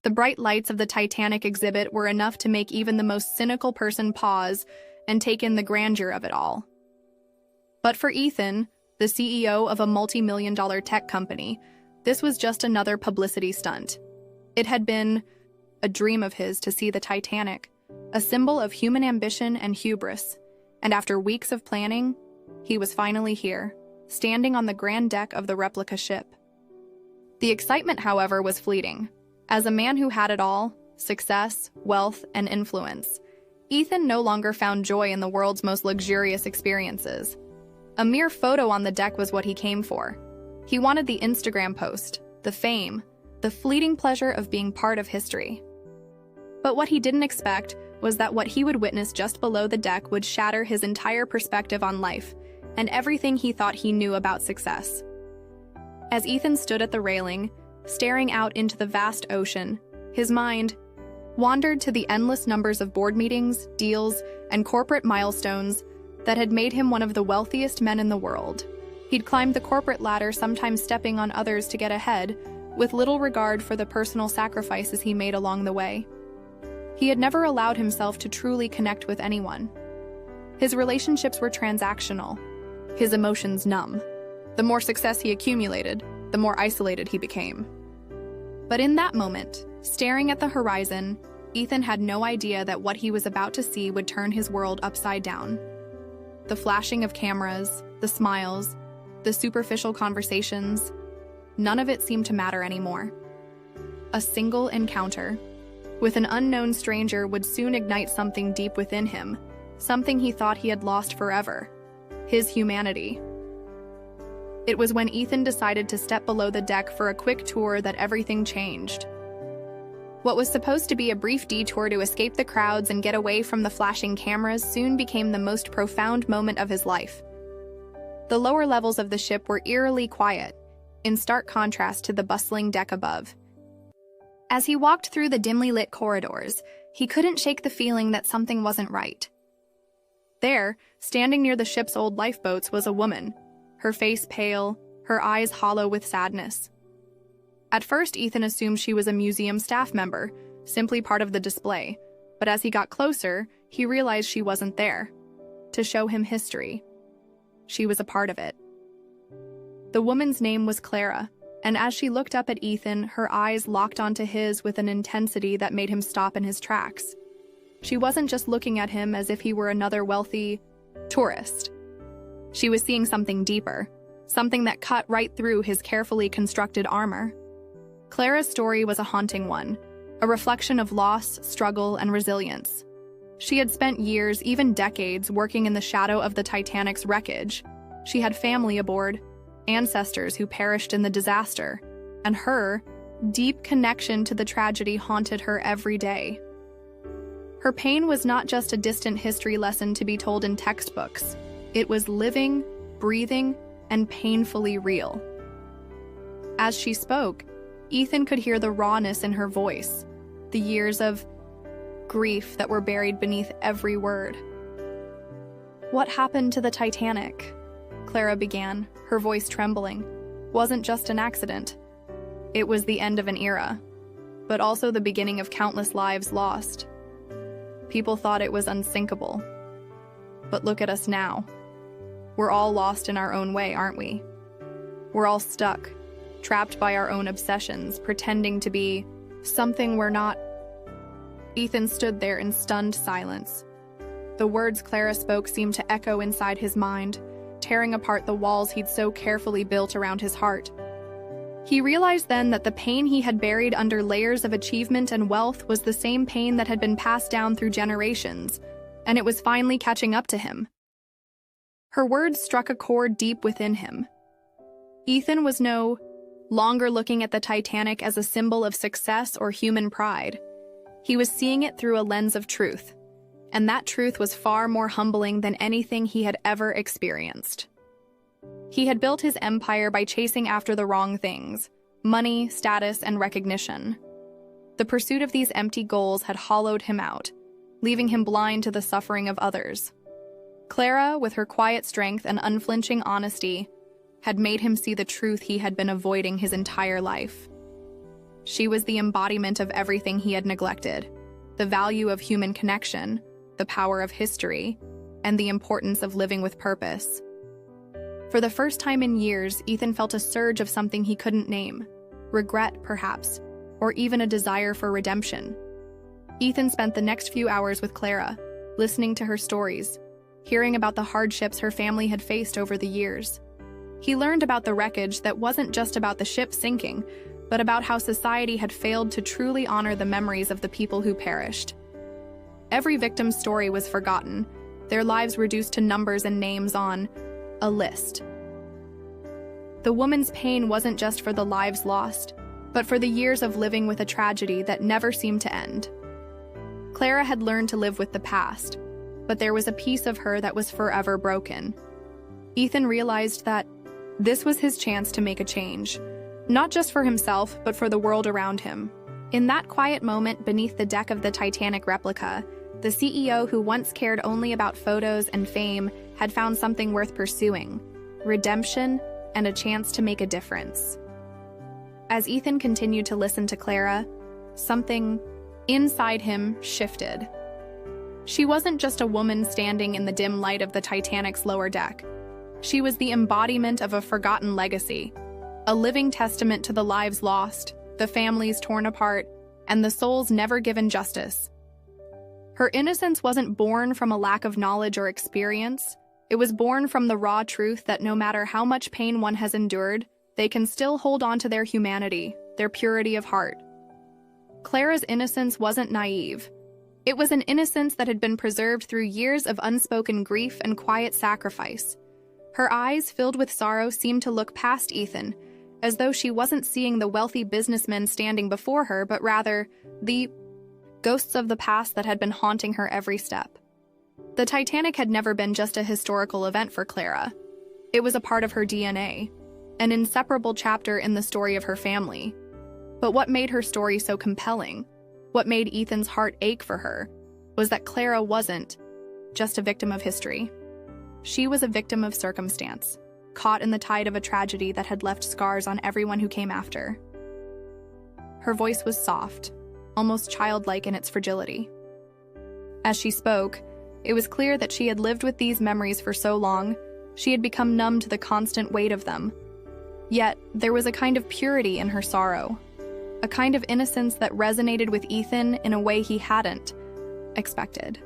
The bright lights of the Titanic exhibit were enough to make even the most cynical person pause and take in the grandeur of it all. But for Ethan, the CEO of a multi-million-dollar tech company, this was just another publicity stunt. It had been a dream of his to see the Titanic, a symbol of human ambition and hubris, and after weeks of planning, he was finally here, standing on the grand deck of the replica ship. The excitement, however, was fleeting. As a man who had it all, success, wealth, and influence, Ethan no longer found joy in the world's most luxurious experiences. A mere photo on the deck was what he came for. He wanted the Instagram post, the fame, the fleeting pleasure of being part of history. But what he didn't expect was that what he would witness just below the deck would shatter his entire perspective on life and everything he thought he knew about success. As Ethan stood at the railing, staring out into the vast ocean, his mind wandered to the endless numbers of board meetings, deals, and corporate milestones that had made him one of the wealthiest men in the world. He'd climbed the corporate ladder, sometimes stepping on others to get ahead, with little regard for the personal sacrifices he made along the way. He had never allowed himself to truly connect with anyone. His relationships were transactional, his emotions numb. The more success he accumulated, the more isolated he became. But in that moment, staring at the horizon, Ethan had no idea that what he was about to see would turn his world upside down. The flashing of cameras, the smiles, the superficial conversations, none of it seemed to matter anymore. A single encounter with an unknown stranger would soon ignite something deep within him, something he thought he had lost forever: his humanity. It was when Ethan decided to step below the deck for a quick tour that everything changed. What was supposed to be a brief detour to escape the crowds and get away from the flashing cameras soon became the most profound moment of his life. The lower levels of the ship were eerily quiet, in stark contrast to the bustling deck above. As he walked through the dimly lit corridors, he couldn't shake the feeling that something wasn't right. There, standing near the ship's old lifeboats, was a woman, her face pale, her eyes hollow with sadness. At first, Ethan assumed she was a museum staff member, simply part of the display, but as he got closer, he realized she wasn't there to show him history. She was a part of it. The woman's name was Clara, and as she looked up at Ethan, her eyes locked onto his with an intensity that made him stop in his tracks. She wasn't just looking at him as if he were another wealthy tourist. She was seeing something deeper, something that cut right through his carefully constructed armor. Clara's story was a haunting one, a reflection of loss, struggle, and resilience. She had spent years, even decades, working in the shadow of the Titanic's wreckage. She had family aboard, ancestors who perished in the disaster, and her deep connection to the tragedy haunted her every day. Her pain was not just a distant history lesson to be told in textbooks. It was living, breathing, and painfully real. As she spoke, Ethan could hear the rawness in her voice, the years of grief that were buried beneath every word. "What happened to the Titanic?" Clara began, her voice trembling. "Wasn't just an accident. It was the end of an era, but also the beginning of countless lives lost. People thought it was unsinkable. But look at us now. We're all lost in our own way, aren't we? We're all stuck, trapped by our own obsessions, pretending to be something we're not." Ethan stood there in stunned silence. The words Clara spoke seemed to echo inside his mind, tearing apart the walls he'd so carefully built around his heart. He realized then that the pain he had buried under layers of achievement and wealth was the same pain that had been passed down through generations, and it was finally catching up to him. Her words struck a chord deep within him. Ethan was no longer looking at the Titanic as a symbol of success or human pride. He was seeing it through a lens of truth, and that truth was far more humbling than anything he had ever experienced. He had built his empire by chasing after the wrong things: money, status, and recognition. The pursuit of these empty goals had hollowed him out, leaving him blind to the suffering of others. Clara, with her quiet strength and unflinching honesty, had made him see the truth he had been avoiding his entire life. She was the embodiment of everything he had neglected: the value of human connection, the power of history, and the importance of living with purpose. For the first time in years, Ethan felt a surge of something he couldn't name: regret, perhaps, or even a desire for redemption. Ethan spent the next few hours with Clara, listening to her stories, hearing about the hardships her family had faced over the years. He learned about the wreckage that wasn't just about the ship sinking, but about how society had failed to truly honor the memories of the people who perished. Every victim's story was forgotten, their lives reduced to numbers and names on a list. The woman's pain wasn't just for the lives lost, but for the years of living with a tragedy that never seemed to end. Clara had learned to live with the past, but there was a piece of her that was forever broken. Ethan realized that this was his chance to make a change, not just for himself, but for the world around him. In that quiet moment beneath the deck of the Titanic replica, the CEO who once cared only about photos and fame had found something worth pursuing: redemption and a chance to make a difference. As Ethan continued to listen to Clara, something inside him shifted. She wasn't just a woman standing in the dim light of the Titanic's lower deck. She was the embodiment of a forgotten legacy, a living testament to the lives lost, the families torn apart, and the souls never given justice. Her innocence wasn't born from a lack of knowledge or experience. It was born from the raw truth that no matter how much pain one has endured, they can still hold on to their humanity, their purity of heart. Clara's innocence wasn't naive. It was an innocence that had been preserved through years of unspoken grief and quiet sacrifice. Her eyes, filled with sorrow, seemed to look past Ethan, as though she wasn't seeing the wealthy businessmen standing before her, but rather the ghosts of the past that had been haunting her every step. The Titanic had never been just a historical event for Clara. It was a part of her DNA, an inseparable chapter in the story of her family. But what made her story so compelling, what made Ethan's heart ache for her, was that Clara wasn't just a victim of history. She was a victim of circumstance, caught in the tide of a tragedy that had left scars on everyone who came after. Her voice was soft, almost childlike in its fragility. As she spoke, it was clear that she had lived with these memories for so long, she had become numb to the constant weight of them. Yet, there was a kind of purity in her sorrow, a kind of innocence that resonated with Ethan in a way he hadn't expected.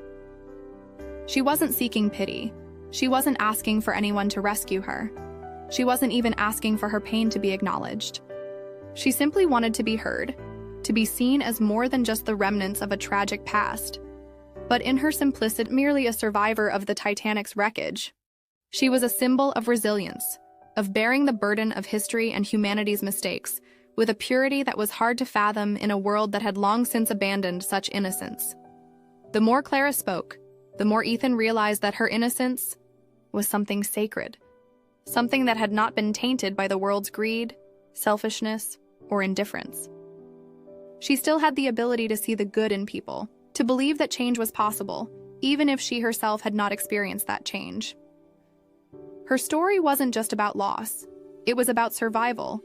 She wasn't seeking pity. She wasn't asking for anyone to rescue her. She wasn't even asking for her pain to be acknowledged. She simply wanted to be heard, to be seen as more than just the remnants of a tragic past. But in her simplicity, merely a survivor of the Titanic's wreckage. She was a symbol of resilience, of bearing the burden of history and humanity's mistakes, with a purity that was hard to fathom in a world that had long since abandoned such innocence. The more Clara spoke, the more Ethan realized that her innocence was something sacred, something that had not been tainted by the world's greed, selfishness, or indifference. She still had the ability to see the good in people, to believe that change was possible, even if she herself had not experienced that change. Her story wasn't just about loss, it was about survival.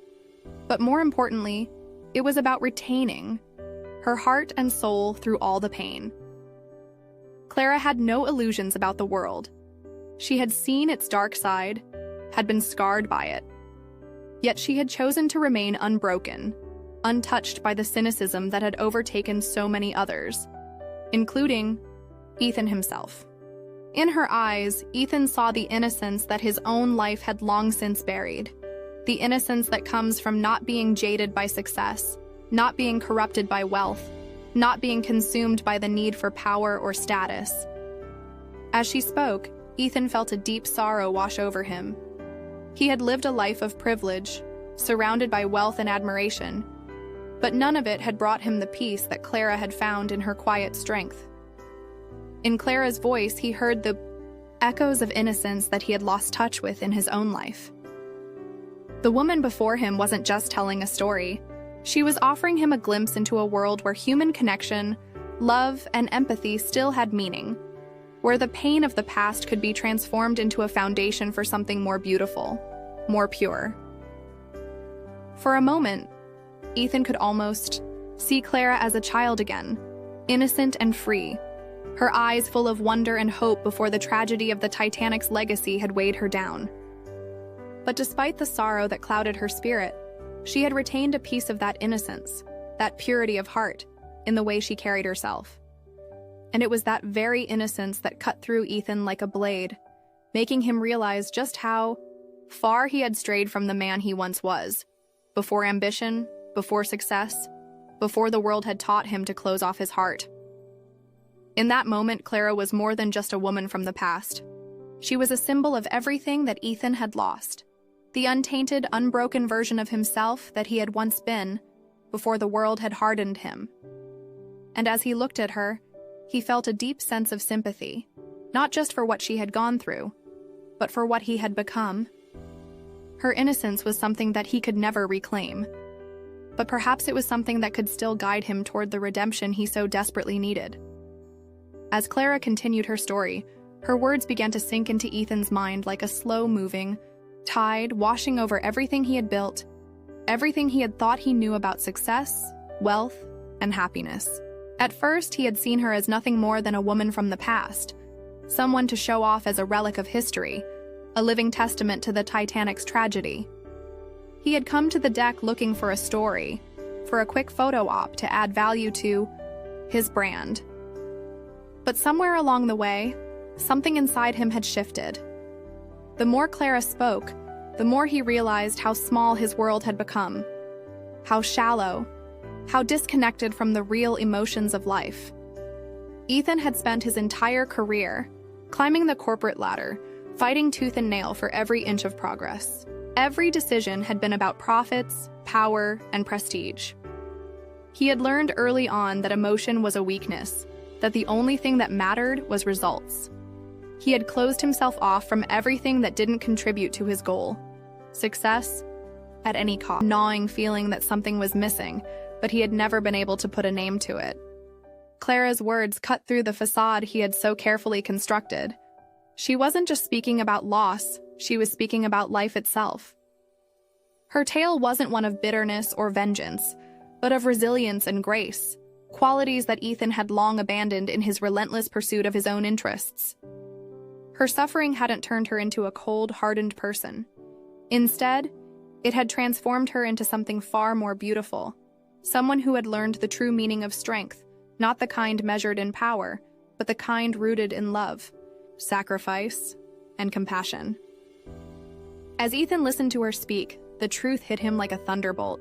But more importantly, it was about retaining her heart and soul through all the pain. Clara had no illusions about the world. She had seen its dark side, had been scarred by it. Yet she had chosen to remain unbroken, untouched by the cynicism that had overtaken so many others, including Ethan himself. In her eyes, Ethan saw the innocence that his own life had long since buried. The innocence that comes from not being jaded by success, not being corrupted by wealth, not being consumed by the need for power or status. As she spoke, Ethan felt a deep sorrow wash over him. He had lived a life of privilege, surrounded by wealth and admiration, but none of it had brought him the peace that Clara had found in her quiet strength. In Clara's voice, he heard the echoes of innocence that he had lost touch with in his own life. The woman before him wasn't just telling a story. She was offering him a glimpse into a world where human connection, love, and empathy still had meaning, where the pain of the past could be transformed into a foundation for something more beautiful, more pure. For a moment, Ethan could almost see Clara as a child again, innocent and free, her eyes full of wonder and hope before the tragedy of the Titanic's legacy had weighed her down. But despite the sorrow that clouded her spirit, she had retained a piece of that innocence, that purity of heart, in the way she carried herself. And it was that very innocence that cut through Ethan like a blade, making him realize just how far he had strayed from the man he once was, before ambition, before success, before the world had taught him to close off his heart. In that moment, Clara was more than just a woman from the past. She was a symbol of everything that Ethan had lost, the untainted, unbroken version of himself that he had once been before the world had hardened him. And as he looked at her, he felt a deep sense of sympathy, not just for what she had gone through, but for what he had become. Her innocence was something that he could never reclaim, but perhaps it was something that could still guide him toward the redemption he so desperately needed. As Clara continued her story, her words began to sink into Ethan's mind like a slow-moving tide, washing over everything he had built, everything he had thought he knew about success, wealth, and happiness. At first, he had seen her as nothing more than a woman from the past, someone to show off as a relic of history, a living testament to the Titanic's tragedy. He had come to the deck looking for a story, for a quick photo op to add value to his brand. But somewhere along the way, something inside him had shifted. The more Clara spoke, the more he realized how small his world had become, how shallow, how disconnected from the real emotions of life. Ethan had spent his entire career climbing the corporate ladder, fighting tooth and nail for every inch of progress. Every decision had been about profits, power, and prestige. He had learned early on that emotion was a weakness, that the only thing that mattered was results. He had closed himself off from everything that didn't contribute to his goal. Success at any cost. Gnawing feeling that something was missing, but he had never been able to put a name to it. Clara's words cut through the facade he had so carefully constructed. She wasn't just speaking about loss, she was speaking about life itself. Her tale wasn't one of bitterness or vengeance, but of resilience and grace, qualities that Ethan had long abandoned in his relentless pursuit of his own interests. Her suffering hadn't turned her into a cold, hardened person. Instead, it had transformed her into something far more beautiful, someone who had learned the true meaning of strength, not the kind measured in power, but the kind rooted in love, sacrifice, and compassion. As Ethan listened to her speak, the truth hit him like a thunderbolt.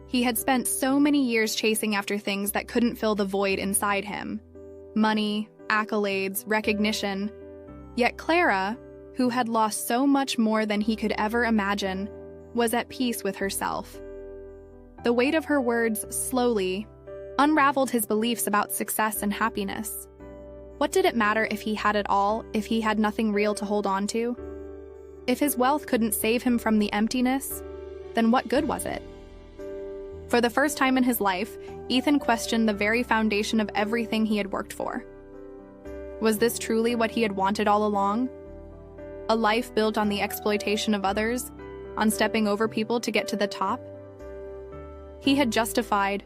He had spent so many years chasing after things that couldn't fill the void inside him. Money, accolades, recognition. Yet Clara, who had lost so much more than he could ever imagine, was at peace with herself. The weight of her words slowly unraveled his beliefs about success and happiness. What did it matter if he had it all, if he had nothing real to hold on to? If his wealth couldn't save him from the emptiness, then what good was it? For the first time in his life, Ethan questioned the very foundation of everything he had worked for. Was this truly what he had wanted all along? A life built on the exploitation of others, on stepping over people to get to the top? He had justified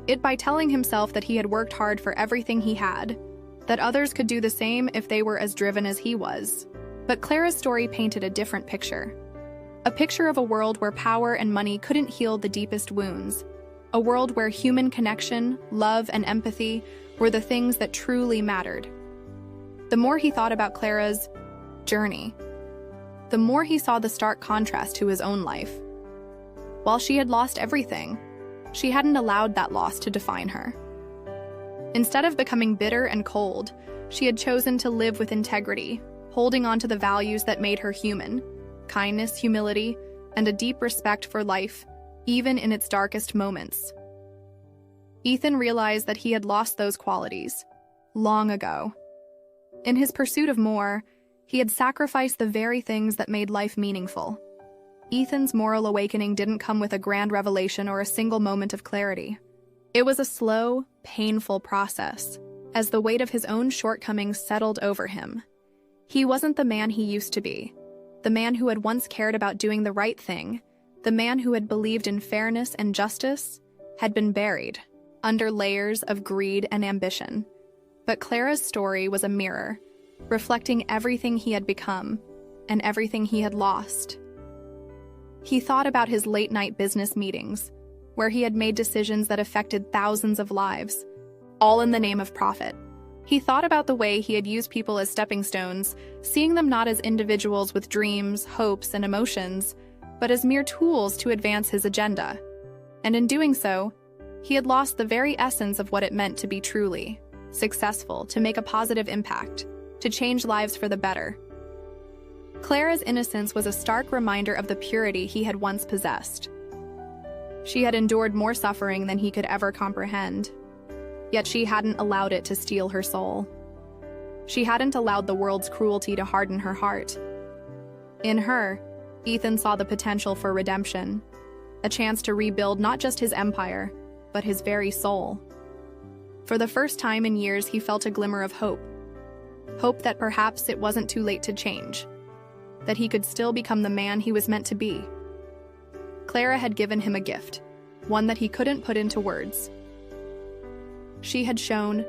it by telling himself that he had worked hard for everything he had, that others could do the same if they were as driven as he was. But Clara's story painted a different picture. A picture of a world where power and money couldn't heal the deepest wounds. A world where human connection, love, and empathy were the things that truly mattered. The more he thought about Clara's journey, the more he saw the stark contrast to his own life. While she had lost everything, she hadn't allowed that loss to define her. Instead of becoming bitter and cold, she had chosen to live with integrity, holding on to the values that made her human: kindness, humility, and a deep respect for life, even in its darkest moments. Ethan realized that he had lost those qualities long ago. In his pursuit of more, he had sacrificed the very things that made life meaningful. Ethan's moral awakening didn't come with a grand revelation or a single moment of clarity. It was a slow, painful process, as the weight of his own shortcomings settled over him. He wasn't the man he used to be, the man who had once cared about doing the right thing, The man who had believed in fairness and justice had been buried under layers of greed and ambition. But Clara's story was a mirror, reflecting everything he had become and everything he had lost. He thought about his late-night business meetings, where he had made decisions that affected thousands of lives, all in the name of profit. He thought about the way he had used people as stepping stones, seeing them not as individuals with dreams, hopes, and emotions, but as mere tools to advance his agenda. And in doing so, he had lost the very essence of what it meant to be truly successful, to make a positive impact, to change lives for the better. Clara's innocence was a stark reminder of the purity he had once possessed. She had endured more suffering than he could ever comprehend, yet she hadn't allowed it to steal her soul. She hadn't allowed the world's cruelty to harden her heart. In her, Ethan saw the potential for redemption, a chance to rebuild not just his empire, but his very soul. For the first time in years, he felt a glimmer of hope. Hope that perhaps it wasn't too late to change, that he could still become the man he was meant to be. Clara had given him a gift, one that he couldn't put into words. She had shown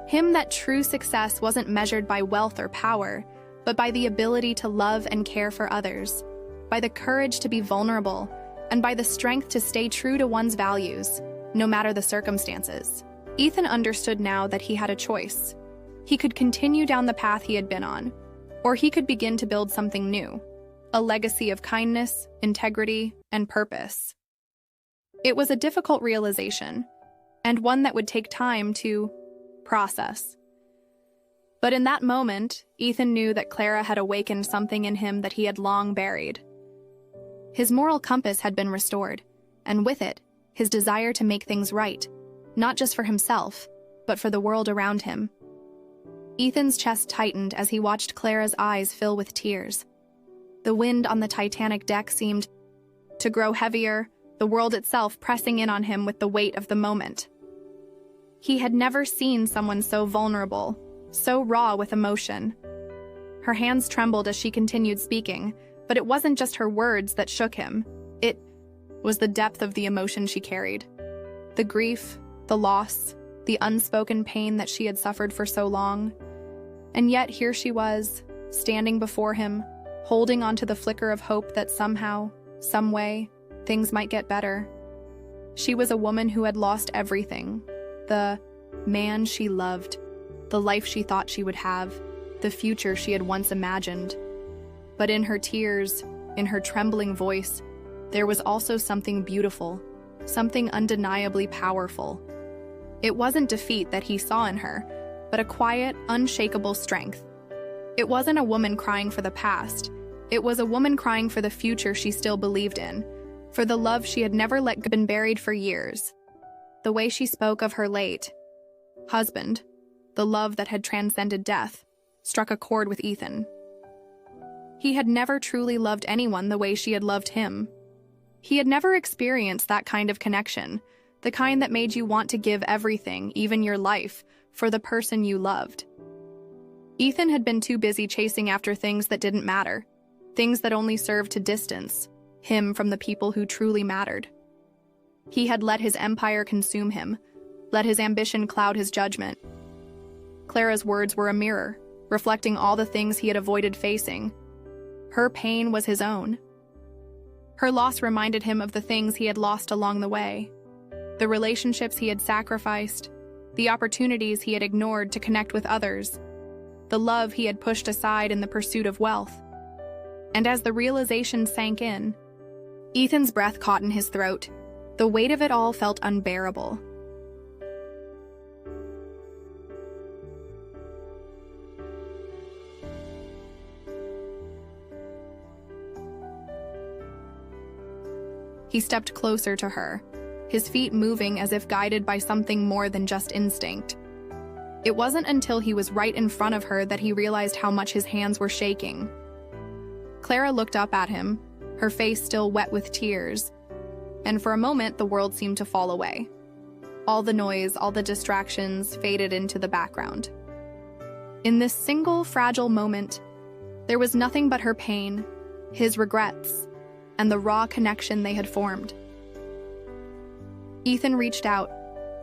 him that true success wasn't measured by wealth or power, but by the ability to love and care for others, by the courage to be vulnerable, and by the strength to stay true to one's values, no matter the circumstances. Ethan understood now that he had a choice. He could continue down the path he had been on, or he could begin to build something new, a legacy of kindness, integrity, and purpose. It was a difficult realization, and one that would take time to process. But in that moment, Ethan knew that Clara had awakened something in him that he had long buried. His moral compass had been restored, and with it, his desire to make things right, not just for himself, but for the world around him. Ethan's chest tightened as he watched Clara's eyes fill with tears. The wind on the Titanic deck seemed to grow heavier, the world itself pressing in on him with the weight of the moment. He had never seen someone so vulnerable, so raw with emotion. Her hands trembled as she continued speaking, but it wasn't just her words that shook him. It was the depth of the emotion she carried. The grief, the loss, the unspoken pain that she had suffered for so long. And yet here she was, standing before him, holding onto the flicker of hope that somehow, some way, things might get better. She was a woman who had lost everything. The man she loved, the life she thought she would have, the future she had once imagined. But in her tears, in her trembling voice, there was also something beautiful, something undeniably powerful. It wasn't defeat that he saw in her, but a quiet, unshakable strength. It wasn't a woman crying for the past. It was a woman crying for the future she still believed in, for the love she had never let go, been buried for years. The way she spoke of her late husband, the love that had transcended death, struck a chord with Ethan. He had never truly loved anyone the way she had loved him. He had never experienced that kind of connection, the kind that made you want to give everything, even your life, for the person you loved. Ethan had been too busy chasing after things that didn't matter, things that only served to distance him from the people who truly mattered. He had let his empire consume him, let his ambition cloud his judgment. Clara's words were a mirror, reflecting all the things he had avoided facing. Her pain was his own. Her loss reminded him of the things he had lost along the way, the relationships he had sacrificed, the opportunities he had ignored to connect with others, the love he had pushed aside in the pursuit of wealth. And as the realization sank in, Ethan's breath caught in his throat. The weight of it all felt unbearable. He stepped closer to her, his feet moving as if guided by something more than just instinct. It wasn't until he was right in front of her that he realized how much his hands were shaking. Clara looked up at him, her face still wet with tears, and for a moment the world seemed to fall away. All the noise, all the distractions faded into the background. In this single fragile moment, there was nothing but her pain, his regrets, and the raw connection they had formed. Ethan reached out,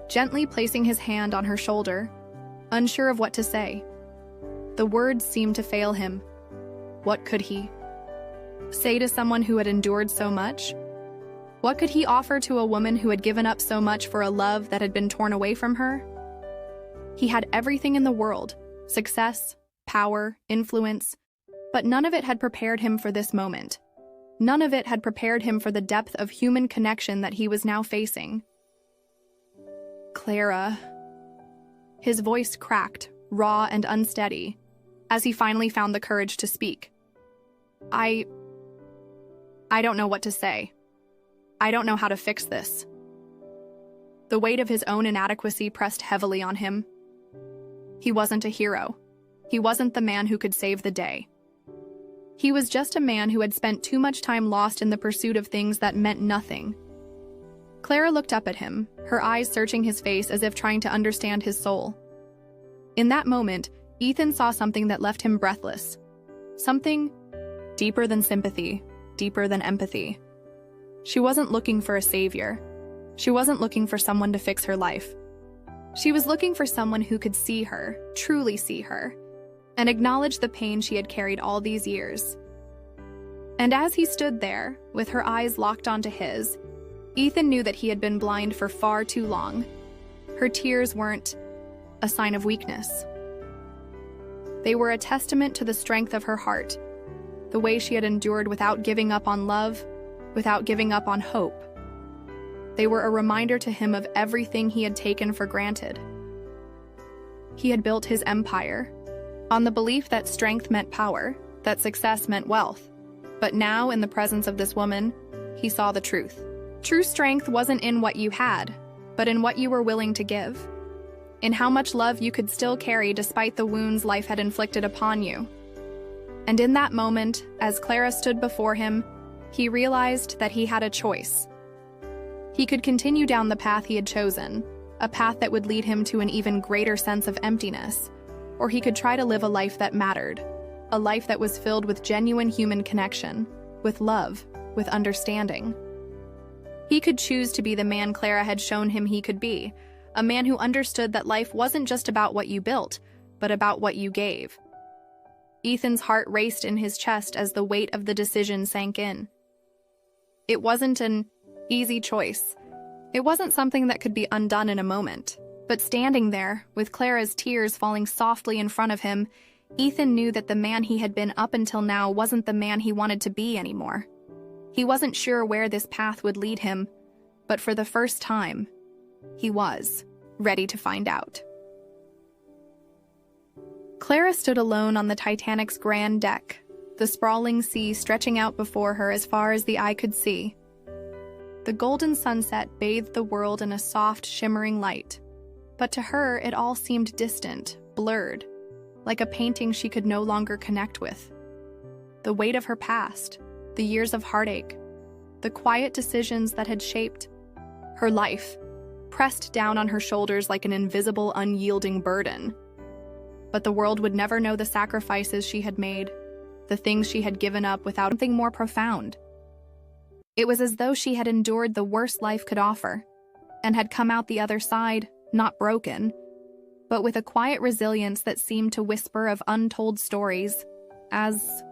gently placing his hand on her shoulder, unsure of what to say. The words seemed to fail him. What could he say to someone who had endured so much? What could he offer to a woman who had given up so much for a love that had been torn away from her? He had everything in the world: success, power, influence, but none of it had prepared him for this moment. None of it had prepared him for the depth of human connection that he was now facing. Clara. His voice cracked, raw and unsteady, as he finally found the courage to speak. I don't know what to say. I don't know how to fix this. The weight of his own inadequacy pressed heavily on him. He wasn't a hero. He wasn't the man who could save the day. He was just a man who had spent too much time lost in the pursuit of things that meant nothing. Clara looked up at him, her eyes searching his face as if trying to understand his soul. In that moment, Ethan saw something that left him breathless. Something deeper than sympathy, deeper than empathy. She wasn't looking for a savior. She wasn't looking for someone to fix her life. She was looking for someone who could see her, truly see her, and acknowledge the pain she had carried all these years. And as he stood there, with her eyes locked onto his, Ethan knew that he had been blind for far too long. Her tears weren't a sign of weakness. They were a testament to the strength of her heart, the way she had endured without giving up on love, without giving up on hope. They were a reminder to him of everything he had taken for granted. He had built his empire on the belief that strength meant power, that success meant wealth. But now, in the presence of this woman, he saw the truth. True strength wasn't in what you had, but in what you were willing to give, in how much love you could still carry despite the wounds life had inflicted upon you. And in that moment, as Clara stood before him, he realized that he had a choice. He could continue down the path he had chosen, a path that would lead him to an even greater sense of emptiness, or he could try to live a life that mattered, a life that was filled with genuine human connection, with love, with understanding. He could choose to be the man Clara had shown him he could be, a man who understood that life wasn't just about what you built, but about what you gave. Ethan's heart raced in his chest as the weight of the decision sank in. It wasn't an easy choice. It wasn't something that could be undone in a moment. But standing there, with Clara's tears falling softly in front of him, Ethan knew that the man he had been up until now wasn't the man he wanted to be anymore. He wasn't sure where this path would lead him, but for the first time, he was ready to find out. Clara stood alone on the Titanic's grand deck, the sprawling sea stretching out before her as far as the eye could see. The golden sunset bathed the world in a soft, shimmering light, but to her it all seemed distant, blurred, like a painting she could no longer connect with. The weight of her past, the years of heartache, the quiet decisions that had shaped her life, pressed down on her shoulders like an invisible, unyielding burden. But the world would never know the sacrifices she had made, the things she had given up without something more profound. It was as though she had endured the worst life could offer, and had come out the other side, not broken, but with a quiet resilience that seemed to whisper of untold stories. As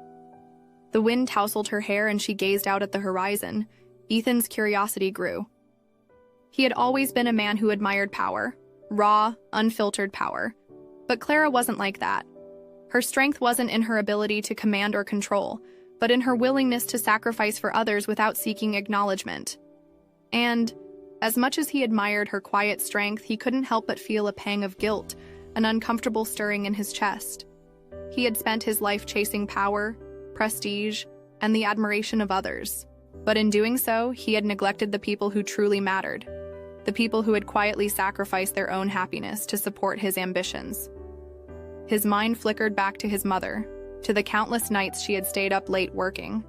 the wind tousled her hair and she gazed out at the horizon, Ethan's curiosity grew. He had always been a man who admired power, raw, unfiltered power. But Clara wasn't like that. Her strength wasn't in her ability to command or control, but in her willingness to sacrifice for others without seeking acknowledgement. And, as much as he admired her quiet strength, he couldn't help but feel a pang of guilt, an uncomfortable stirring in his chest. He had spent his life chasing power, prestige, and the admiration of others. But in doing so, he had neglected the people who truly mattered, the people who had quietly sacrificed their own happiness to support his ambitions. His mind flickered back to his mother, to the countless nights she had stayed up late working,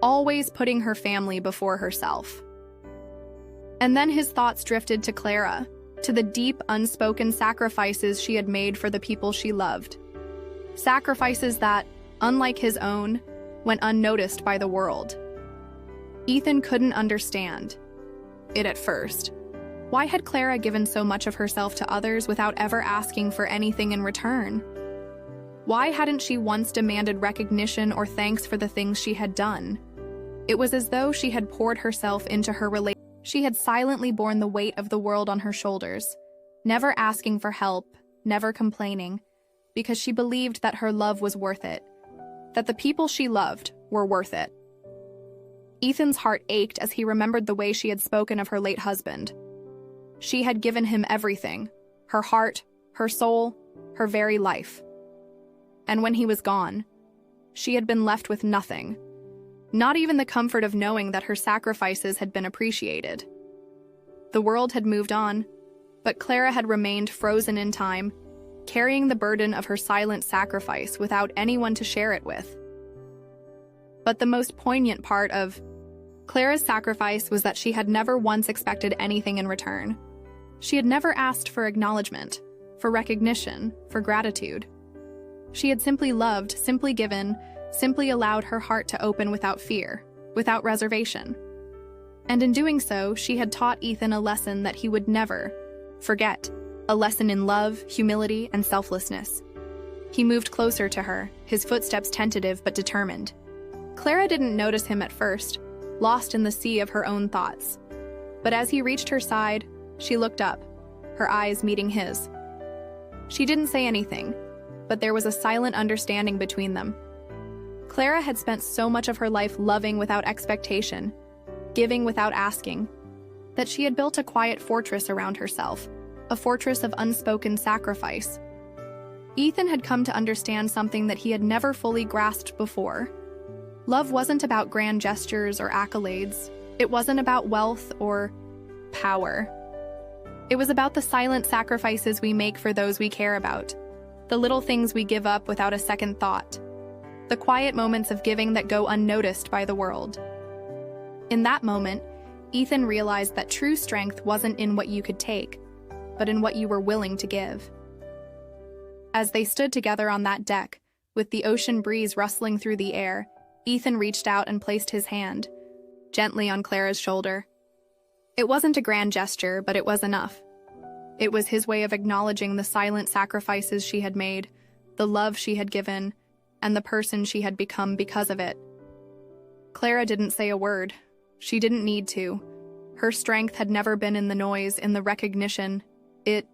always putting her family before herself. And then his thoughts drifted to Clara, to the deep, unspoken sacrifices she had made for the people she loved. Sacrifices that, unlike his own, went unnoticed by the world. Ethan couldn't understand it at first. Why had Clara given so much of herself to others without ever asking for anything in return? Why hadn't she once demanded recognition or thanks for the things she had done? It was as though she had poured herself into her relationship. She had silently borne the weight of the world on her shoulders, never asking for help, never complaining, because she believed that her love was worth it, that the people she loved were worth it. Ethan's heart ached as he remembered the way she had spoken of her late husband. She had given him everything, her heart, her soul, her very life. And when he was gone, she had been left with nothing, not even the comfort of knowing that her sacrifices had been appreciated. The world had moved on, but Clara had remained frozen in time, carrying the burden of her silent sacrifice without anyone to share it with. But the most poignant part of Clara's sacrifice was that she had never once expected anything in return. She had never asked for acknowledgement, for recognition, for gratitude. She had simply loved, simply given, simply allowed her heart to open without fear, without reservation. And in doing so, she had taught Ethan a lesson that he would never forget, a lesson in love, humility, and selflessness. He moved closer to her, his footsteps tentative but determined. Clara didn't notice him at first, lost in the sea of her own thoughts. But as he reached her side, she looked up, her eyes meeting his. She didn't say anything, but there was a silent understanding between them. Clara had spent so much of her life loving without expectation, giving without asking, that she had built a quiet fortress around herself, a fortress of unspoken sacrifice. Ethan had come to understand something that he had never fully grasped before. Love wasn't about grand gestures or accolades. It wasn't about wealth or power. It was about the silent sacrifices we make for those we care about, the little things we give up without a second thought, the quiet moments of giving that go unnoticed by the world. In that moment, Ethan realized that true strength wasn't in what you could take, but in what you were willing to give. As they stood together on that deck, with the ocean breeze rustling through the air, Ethan reached out and placed his hand gently on Clara's shoulder. It wasn't a grand gesture, but it was enough. It was his way of acknowledging the silent sacrifices she had made, the love she had given, and the person she had become because of it. Clara didn't say a word. She didn't need to. Her strength had never been in the noise, in the recognition. It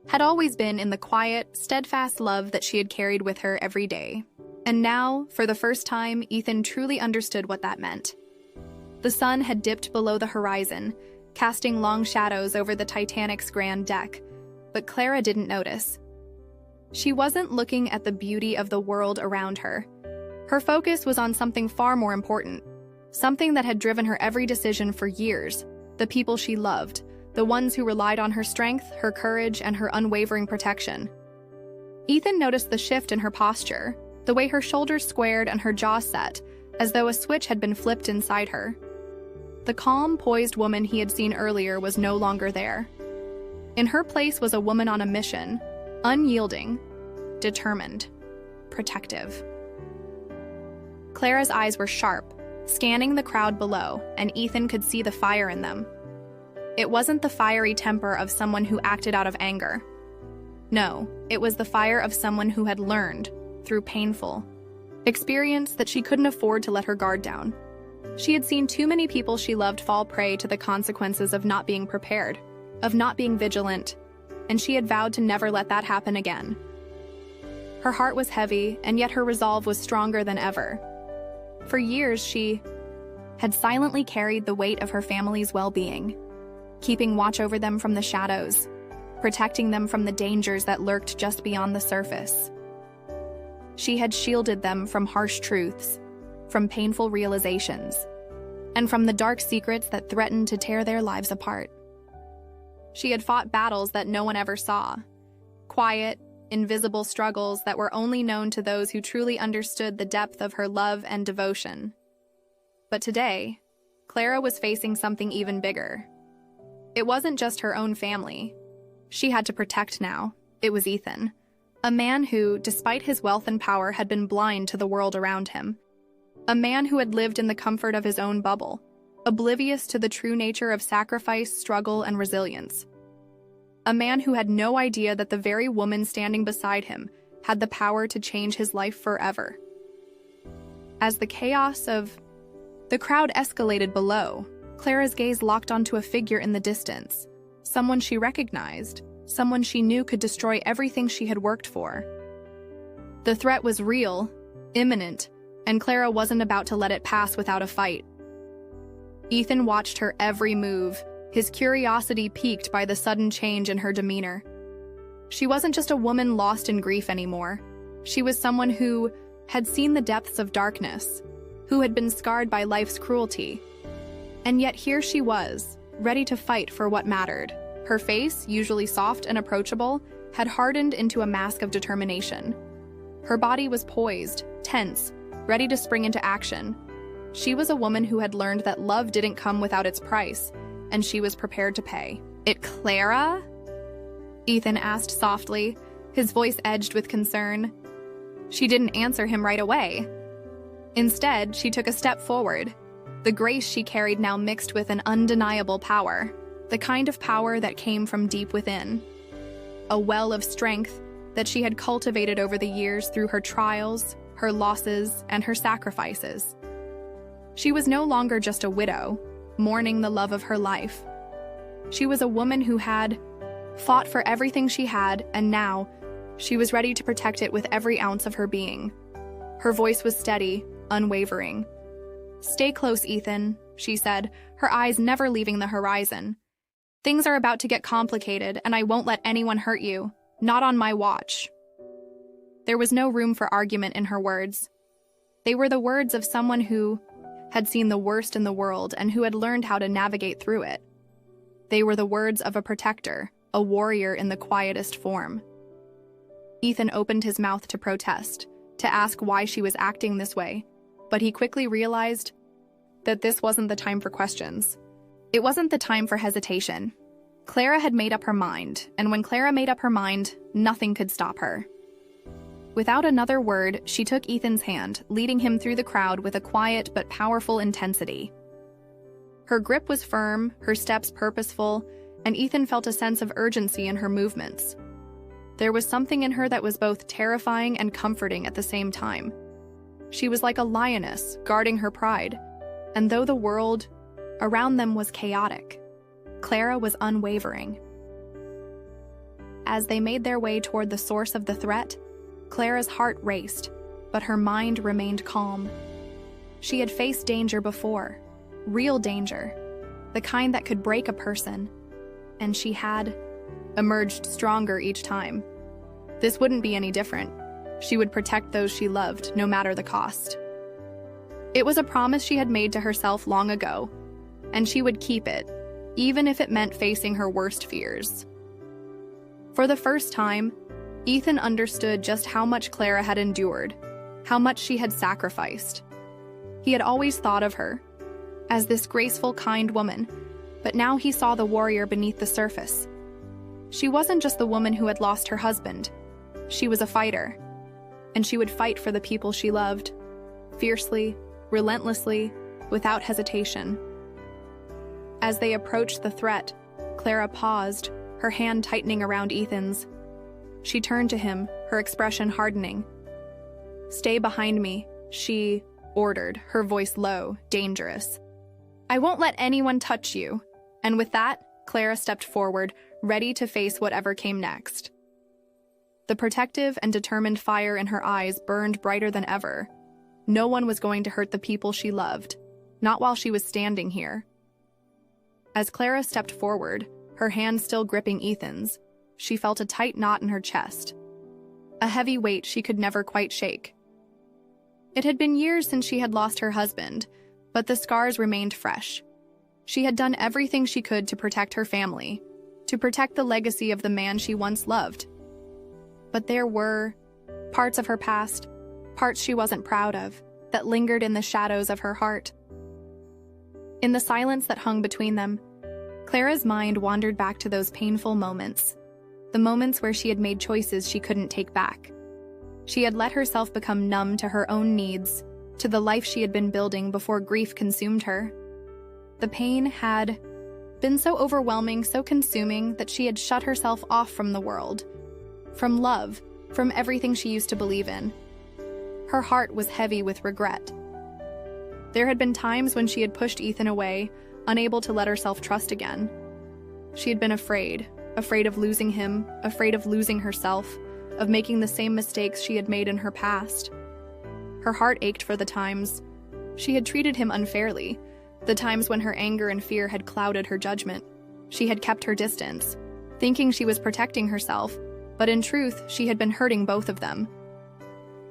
had always been in the quiet, steadfast love that she had carried with her every day. And now, for the first time, Ethan truly understood what that meant. The sun had dipped below the horizon, casting long shadows over the Titanic's grand deck, but Clara didn't notice. She wasn't looking at the beauty of the world around her. Her focus was on something far more important, something that had driven her every decision for years, the people she loved, the ones who relied on her strength, her courage, and her unwavering protection. Ethan noticed the shift in her posture, the way her shoulders squared and her jaw set, as though a switch had been flipped inside her. The calm, poised woman he had seen earlier was no longer there. In her place was a woman on a mission, unyielding, determined, protective. Clara's eyes were sharp, scanning the crowd below, and Ethan could see the fire in them. It wasn't the fiery temper of someone who acted out of anger. No, it was the fire of someone who had learned, through painful experience, that she couldn't afford to let her guard down. She had seen too many people she loved fall prey to the consequences of not being prepared, of not being vigilant, and she had vowed to never let that happen again. Her heart was heavy, and yet her resolve was stronger than ever. For years, she had silently carried the weight of her family's well-being, keeping watch over them from the shadows, protecting them from the dangers that lurked just beyond the surface. She had shielded them from harsh truths, from painful realizations, and from the dark secrets that threatened to tear their lives apart. She had fought battles that no one ever saw, quiet, invisible struggles that were only known to those who truly understood the depth of her love and devotion. But today, Clara was facing something even bigger. It wasn't just her own family. She had to protect now. It was Ethan, a man who, despite his wealth and power, had been blind to the world around him. A man who had lived in the comfort of his own bubble, oblivious to the true nature of sacrifice, struggle, and resilience. A man who had no idea that the very woman standing beside him had the power to change his life forever. As the chaos of the crowd escalated below, Clara's gaze locked onto a figure in the distance, someone she recognized, someone she knew could destroy everything she had worked for. The threat was real, imminent, and Clara wasn't about to let it pass without a fight. Ethan watched her every move, his curiosity piqued by the sudden change in her demeanor. She wasn't just a woman lost in grief anymore. She was someone who had seen the depths of darkness, who had been scarred by life's cruelty. And yet here she was, ready to fight for what mattered. Her face, usually soft and approachable, had hardened into a mask of determination. Her body was poised, tense, ready to spring into action. She was a woman who had learned that love didn't come without its price, and she was prepared to pay. "It Clara?" Ethan asked softly, his voice edged with concern. She didn't answer him right away. Instead, she took a step forward. The grace she carried now mixed with an undeniable power, the kind of power that came from deep within. A well of strength that she had cultivated over the years through her trials, her losses, and her sacrifices. She was no longer just a widow, mourning the love of her life. She was a woman who had fought for everything she had, and now she was ready to protect it with every ounce of her being. Her voice was steady, unwavering. "Stay close, Ethan," she said, her eyes never leaving the horizon. "Things are about to get complicated, and I won't let anyone hurt you. Not on my watch." There was no room for argument in her words. They were the words of someone who had seen the worst in the world and who had learned how to navigate through it. They were the words of a protector, a warrior in the quietest form. Ethan opened his mouth to protest, to ask why she was acting this way, but he quickly realized that this wasn't the time for questions. It wasn't the time for hesitation. Clara had made up her mind, and when Clara made up her mind, nothing could stop her. Without another word, she took Ethan's hand, leading him through the crowd with a quiet but powerful intensity. Her grip was firm, her steps purposeful, and Ethan felt a sense of urgency in her movements. There was something in her that was both terrifying and comforting at the same time. She was like a lioness, guarding her pride, and though the world around them was chaotic, Clara was unwavering. As they made their way toward the source of the threat, Clara's heart raced, but her mind remained calm. She had faced danger before, real danger, the kind that could break a person, and she had emerged stronger each time. This wouldn't be any different. She would protect those she loved, no matter the cost. It was a promise she had made to herself long ago, and she would keep it, even if it meant facing her worst fears. For the first time, Ethan understood just how much Clara had endured, how much she had sacrificed. He had always thought of her as this graceful, kind woman, but now he saw the warrior beneath the surface. She wasn't just the woman who had lost her husband. She was a fighter, and she would fight for the people she loved, fiercely, relentlessly, without hesitation. As they approached the threat, Clara paused, her hand tightening around Ethan's. She turned to him, her expression hardening. "Stay behind me," she ordered, her voice low, dangerous. "I won't let anyone touch you." And with that, Clara stepped forward, ready to face whatever came next. The protective and determined fire in her eyes burned brighter than ever. No one was going to hurt the people she loved, not while she was standing here. As Clara stepped forward, her hand still gripping Ethan's, she felt a tight knot in her chest, a heavy weight she could never quite shake. It had been years since she had lost her husband, but the scars remained fresh. She had done everything she could to protect her family, to protect the legacy of the man she once loved. But there were parts of her past, parts she wasn't proud of, that lingered in the shadows of her heart. In the silence that hung between them, Clara's mind wandered back to those painful moments, the moments where she had made choices she couldn't take back. She had let herself become numb to her own needs, to the life she had been building before grief consumed her. The pain had been so overwhelming, so consuming, that she had shut herself off from the world, from love, from everything she used to believe in. Her heart was heavy with regret. There had been times when she had pushed Ethan away, unable to let herself trust again. She had been afraid of losing him, afraid of losing herself, of making the same mistakes she had made in her past. Her heart ached for the times she had treated him unfairly, the times when her anger and fear had clouded her judgment. She had kept her distance, thinking she was protecting herself, but in truth, she had been hurting both of them.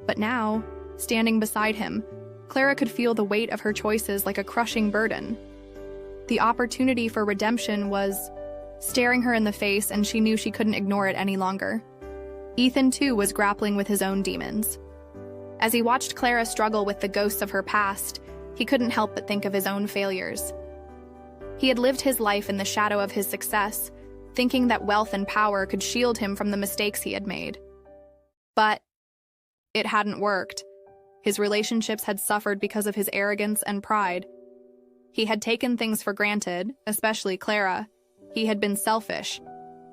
But now, standing beside him, Clara could feel the weight of her choices like a crushing burden. The opportunity for redemption was staring her in the face, and she knew she couldn't ignore it any longer. Ethan, too, was grappling with his own demons. As he watched Clara struggle with the ghosts of her past, he couldn't help but think of his own failures. He had lived his life in the shadow of his success, thinking that wealth and power could shield him from the mistakes he had made. But it hadn't worked. His relationships had suffered because of his arrogance and pride. He had taken things for granted, especially Clara. He had been selfish.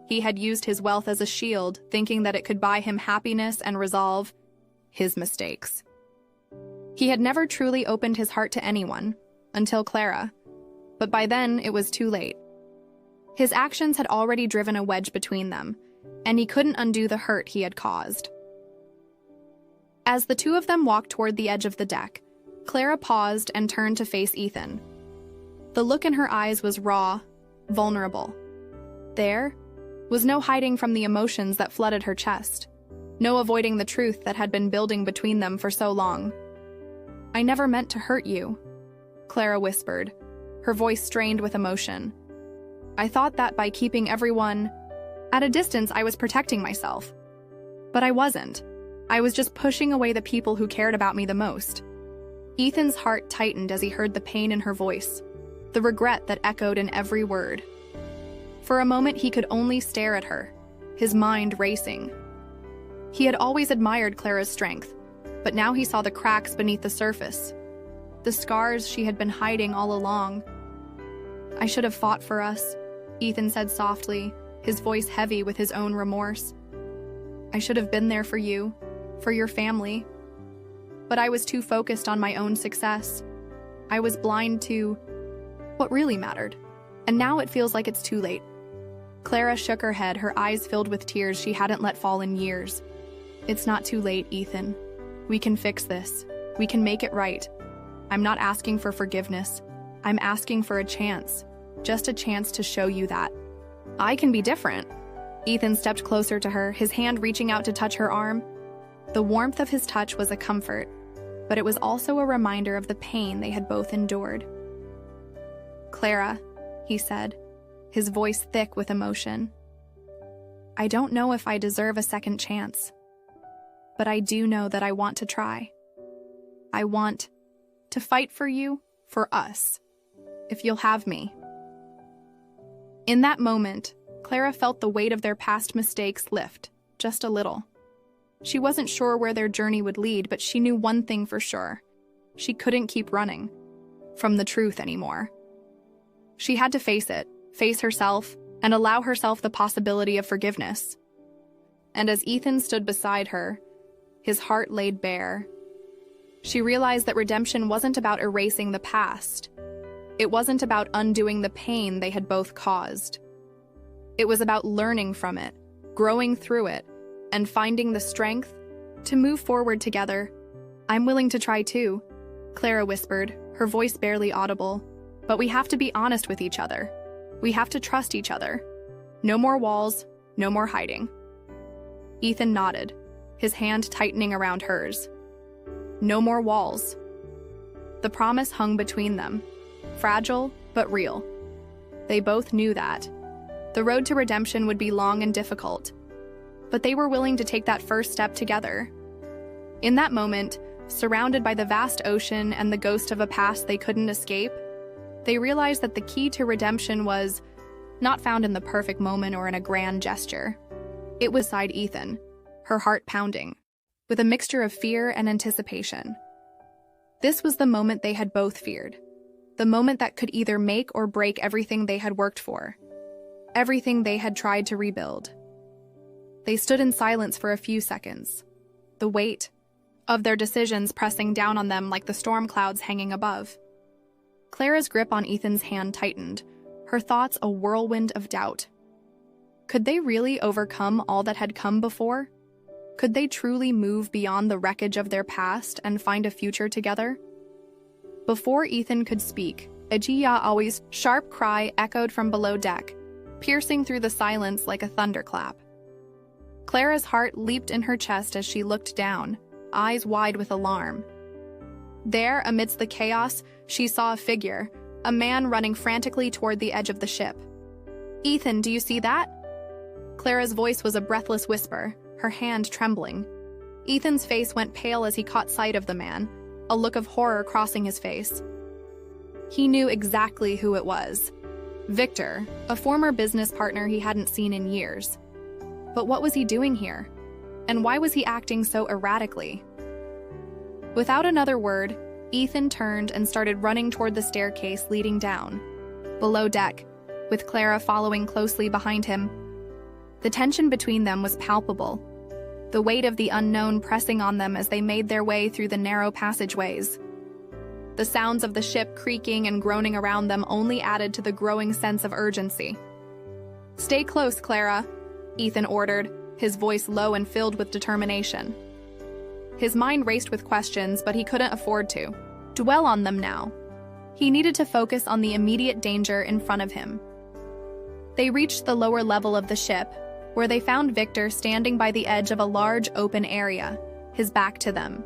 He had used his wealth as a shield, thinking that it could buy him happiness and resolve his mistakes. He had never truly opened his heart to anyone, until Clara. But by then, it was too late. His actions had already driven a wedge between them, and he couldn't undo the hurt he had caused. As the two of them walked toward the edge of the deck, Clara paused and turned to face Ethan. The look in her eyes was raw, vulnerable. There was no hiding from the emotions that flooded her chest, no avoiding the truth that had been building between them for so long. "I never meant to hurt you," Clara whispered, her voice strained with emotion. "I thought that by keeping everyone at a distance, I was protecting myself. But I wasn't. I was just pushing away the people who cared about me the most." Ethan's heart tightened as he heard the pain in her voice, the regret that echoed in every word. For a moment, he could only stare at her, his mind racing. He had always admired Clara's strength, but now he saw the cracks beneath the surface, the scars she had been hiding all along. "I should have fought for us," Ethan said softly, his voice heavy with his own remorse. "I should have been there for you, for your family. But I was too focused on my own success. I was blind to what really mattered, and now it feels like it's too late." Clara shook her head, her eyes filled with tears she hadn't let fall in years. "It's not too late, Ethan. We can fix this. We can make it right. I'm not asking for forgiveness. I'm asking for a chance, just a chance to show you that I can be different." Ethan stepped closer to her, his hand reaching out to touch her arm. The warmth of his touch was a comfort, but it was also a reminder of the pain they had both endured. "Clara," he said, his voice thick with emotion, "I don't know if I deserve a second chance, but I do know that I want to try. I want to fight for you, for us, if you'll have me." In that moment, Clara felt the weight of their past mistakes lift, just a little. She wasn't sure where their journey would lead, but she knew one thing for sure. She couldn't keep running from the truth anymore. She had to face it, face herself, and allow herself the possibility of forgiveness. And as Ethan stood beside her, his heart laid bare, she realized that redemption wasn't about erasing the past. It wasn't about undoing the pain they had both caused. It was about learning from it, growing through it, and finding the strength to move forward together. "I'm willing to try too," Clara whispered, her voice barely audible. "But we have to be honest with each other. We have to trust each other. No more walls, no more hiding." Ethan nodded, his hand tightening around hers. No more walls. The promise hung between them, fragile but real. They both knew that. The road to redemption would be long and difficult, but they were willing to take that first step together. In that moment, surrounded by the vast ocean and the ghost of a past they couldn't escape, they realized that the key to redemption was not found in the perfect moment or in a grand gesture. It was beside Ethan, her heart pounding, with a mixture of fear and anticipation. This was the moment they had both feared. The moment that could either make or break everything they had worked for. Everything they had tried to rebuild. They stood in silence for a few seconds. The weight of their decisions pressing down on them like the storm clouds hanging above. Clara's grip on Ethan's hand tightened, her thoughts a whirlwind of doubt. Could they really overcome all that had come before? Could they truly move beyond the wreckage of their past and find a future together? Before Ethan could speak, a always sharp cry echoed from below deck, piercing through the silence like a thunderclap. Clara's heart leaped in her chest as she looked down, eyes wide with alarm. There, amidst the chaos, she saw a figure, a man running frantically toward the edge of the ship. "Ethan, do you see that?" Clara's voice was a breathless whisper, her hand trembling. Ethan's face went pale as he caught sight of the man, a look of horror crossing his face. He knew exactly who it was. Victor, a former business partner he hadn't seen in years. But what was he doing here? And why was he acting so erratically? Without another word, Ethan turned and started running toward the staircase leading down. Below deck, with Clara following closely behind him. The tension between them was palpable, the weight of the unknown pressing on them as they made their way through the narrow passageways. The sounds of the ship creaking and groaning around them only added to the growing sense of urgency. "Stay close, Clara," Ethan ordered, his voice low and filled with determination. His mind raced with questions, but he couldn't afford to dwell on them now. He needed to focus on the immediate danger in front of him. They reached the lower level of the ship, where they found Victor standing by the edge of a large open area, his back to them.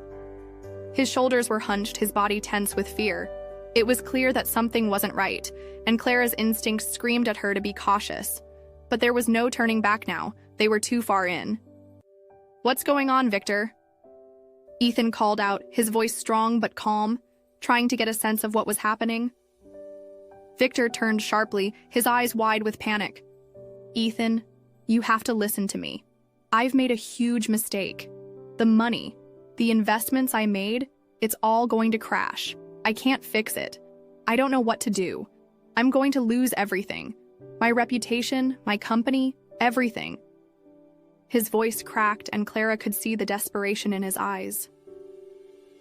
His shoulders were hunched, his body tense with fear. It was clear that something wasn't right, and Clara's instincts screamed at her to be cautious. But there was no turning back now. They were too far in. "What's going on, Victor?" Ethan called out, his voice strong but calm, trying to get a sense of what was happening. Victor turned sharply, his eyes wide with panic. "Ethan, you have to listen to me. I've made a huge mistake. The money, the investments I made, it's all going to crash. I can't fix it. I don't know what to do. I'm going to lose everything. My reputation, my company, everything." His voice cracked, and Clara could see the desperation in his eyes.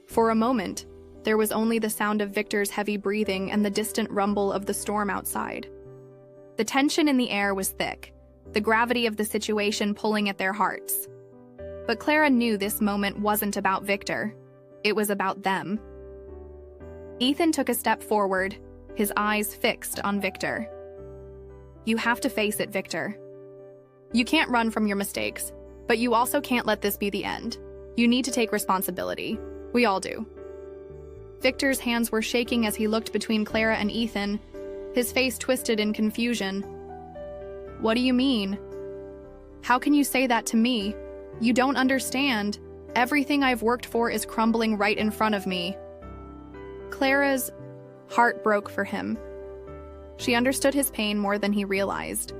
For a moment, there was only the sound of Victor's heavy breathing and the distant rumble of the storm outside. The tension in the air was thick, the gravity of the situation pulling at their hearts. But Clara knew this moment wasn't about Victor. It was about them. Ethan took a step forward, his eyes fixed on Victor. "You have to face it, Victor. You can't run from your mistakes, but you also can't let this be the end. You need to take responsibility. We all do." Victor's hands were shaking as he looked between Clara and Ethan, his face twisted in confusion. "What do you mean? How can you say that to me? You don't understand. Everything I've worked for is crumbling right in front of me." Clara's heart broke for him. She understood his pain more than he realized.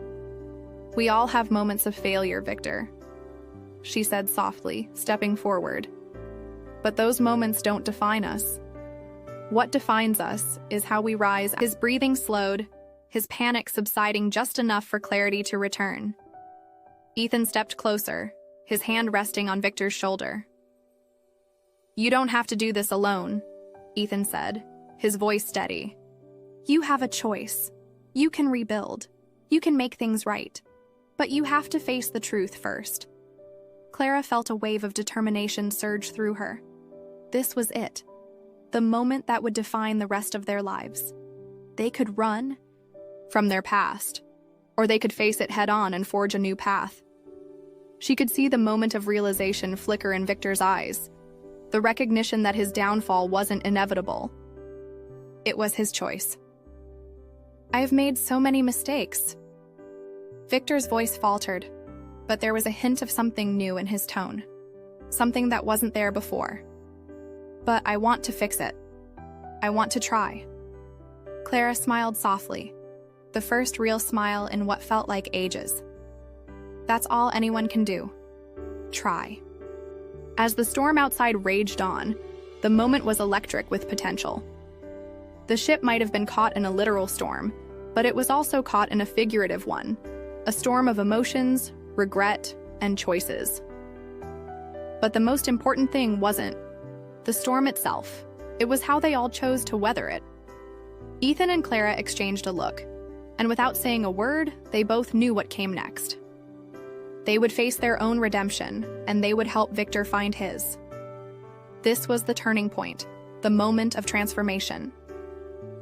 "We all have moments of failure, Victor," she said softly, stepping forward. "But those moments don't define us. What defines us is how we rise." His breathing slowed, his panic subsiding just enough for clarity to return. Ethan stepped closer, his hand resting on Victor's shoulder. "You don't have to do this alone," Ethan said, his voice steady. "You have a choice. You can rebuild. You can make things right. But you have to face the truth first." Clara felt a wave of determination surge through her. This was it. The moment that would define the rest of their lives. They could run from their past, or they could face it head-on and forge a new path. She could see the moment of realization flicker in Victor's eyes, the recognition that his downfall wasn't inevitable. It was his choice. "I have made so many mistakes." Victor's voice faltered, but there was a hint of something new in his tone, something that wasn't there before. "But I want to fix it. I want to try." Clara smiled softly, the first real smile in what felt like ages. That's all anyone can do. Try. As the storm outside raged on, The moment was electric with potential. The ship might have been caught in a literal storm, but it was also caught in a figurative one, a storm of emotions, regret, and choices. But the most important thing wasn't the storm itself. It was how they all chose to weather it. Ethan and Clara exchanged a look, and without saying a word, they both knew what came next. They would face their own redemption, and they would help Victor find his. This was the turning point, the moment of transformation.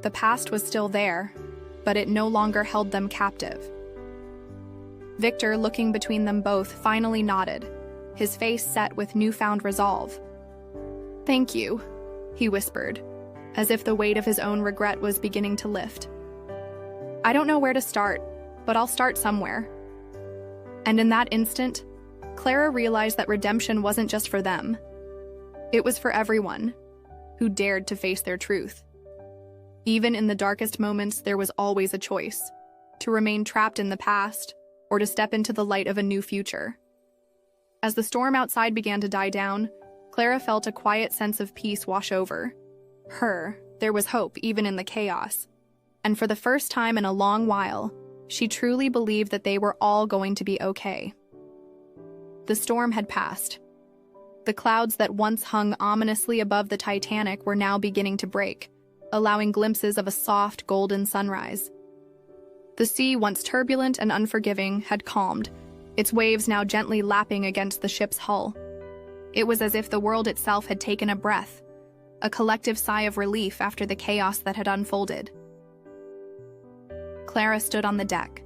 The past was still there, but it no longer held them captive. Victor, looking between them both, finally nodded, his face set with newfound resolve. "Thank you," he whispered, as if the weight of his own regret was beginning to lift. "I don't know where to start, but I'll start somewhere." And in that instant, Clara realized that redemption wasn't just for them. It was for everyone who dared to face their truth. Even in the darkest moments, there was always a choice: to remain trapped in the past or to step into the light of a new future. As the storm outside began to die down, Clara felt a quiet sense of peace wash over her. There was hope even in the chaos. And for the first time in a long while, she truly believed that they were all going to be okay. The storm had passed. The clouds that once hung ominously above the Titanic were now beginning to break, allowing glimpses of a soft, golden sunrise. The sea, once turbulent and unforgiving, had calmed, its waves now gently lapping against the ship's hull. It was as if the world itself had taken a breath, a collective sigh of relief after the chaos that had unfolded. Clara stood on the deck,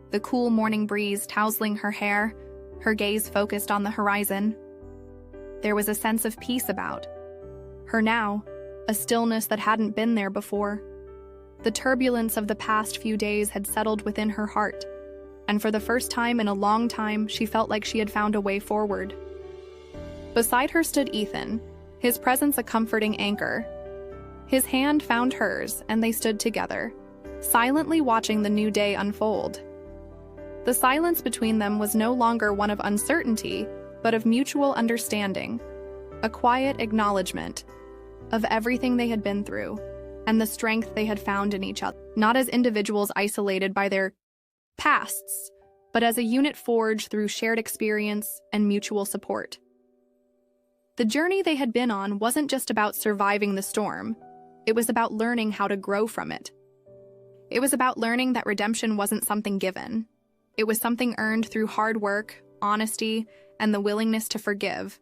the cool morning breeze tousling her hair, her gaze focused on the horizon. There was a sense of peace about her now, a stillness that hadn't been there before. The turbulence of the past few days had settled within her heart, and for the first time in a long time, she felt like she had found a way forward. Beside her stood Ethan, his presence a comforting anchor. His hand found hers, and they stood together, silently watching the new day unfold. The silence between them was no longer one of uncertainty, but of mutual understanding, a quiet acknowledgement of everything they had been through and the strength they had found in each other, not as individuals isolated by their pasts, but as a unit forged through shared experience and mutual support. The journey they had been on wasn't just about surviving the storm, it was about learning how to grow from it. It was about learning that redemption wasn't something given. It was something earned through hard work, honesty, and the willingness to forgive,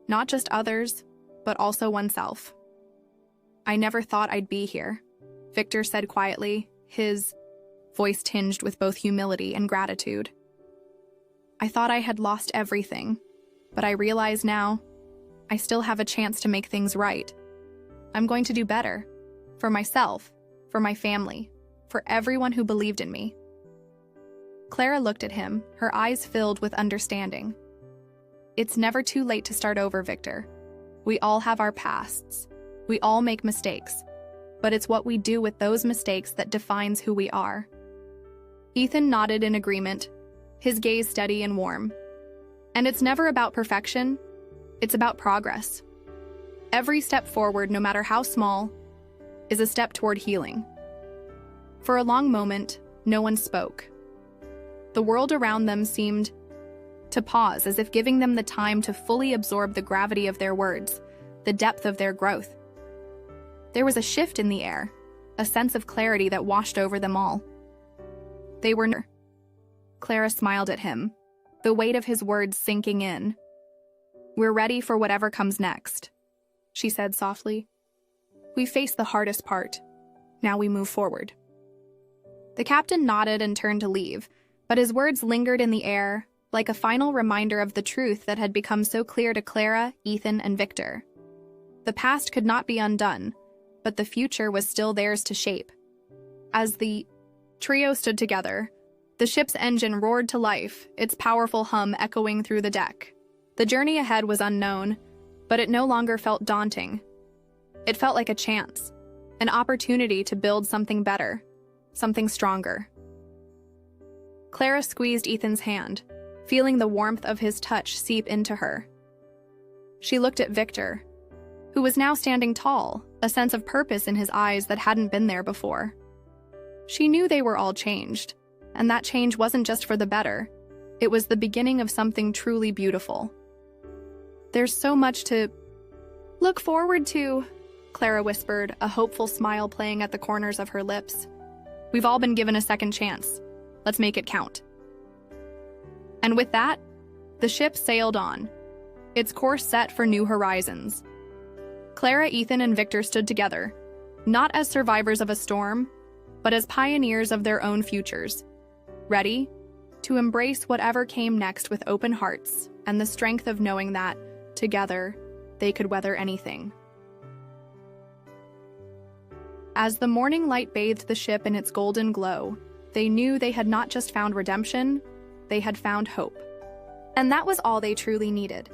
not just others, but also oneself. "I never thought I'd be here," Victor said quietly, his voice tinged with both humility and gratitude. "I thought I had lost everything, but I realize now I still have a chance to make things right. I'm going to do better, for myself, for my family, for everyone who believed in me." Clara looked at him, her eyes filled with understanding. "It's never too late to start over, Victor. We all have our pasts. We all make mistakes, but it's what we do with those mistakes that defines who we are." Ethan nodded in agreement, his gaze steady and warm. "And it's never about perfection, it's about progress. Every step forward, no matter how small, is a step toward healing." For a long moment, no one spoke. The world around them seemed to pause, as if giving them the time to fully absorb the gravity of their words, the depth of their growth. There was a shift in the air, a sense of clarity that washed over them all. They were near. Clara smiled at him, the weight of his words sinking in. "We're ready for whatever comes next," she said softly. "We faced the hardest part. Now we move forward." The captain nodded and turned to leave, but his words lingered in the air, like a final reminder of the truth that had become so clear to Clara, Ethan, and Victor. The past could not be undone, but the future was still theirs to shape. As the trio stood together, the ship's engine roared to life, its powerful hum echoing through the deck. The journey ahead was unknown, but it no longer felt daunting. It felt like a chance, an opportunity to build something better, something stronger. Clara squeezed Ethan's hand, feeling the warmth of his touch seep into her. She looked at Victor, who was now standing tall, a sense of purpose in his eyes that hadn't been there before. She knew they were all changed, and that change wasn't just for the better. It was the beginning of something truly beautiful. "There's so much to look forward to," Clara whispered, a hopeful smile playing at the corners of her lips. "We've all been given a second chance. Let's make it count." And with that, the ship sailed on, its course set for new horizons. Clara, Ethan, and Victor stood together, not as survivors of a storm, but as pioneers of their own futures, ready to embrace whatever came next with open hearts and the strength of knowing that, together, they could weather anything. As the morning light bathed the ship in its golden glow, they knew they had not just found redemption, they had found hope. And that was all they truly needed.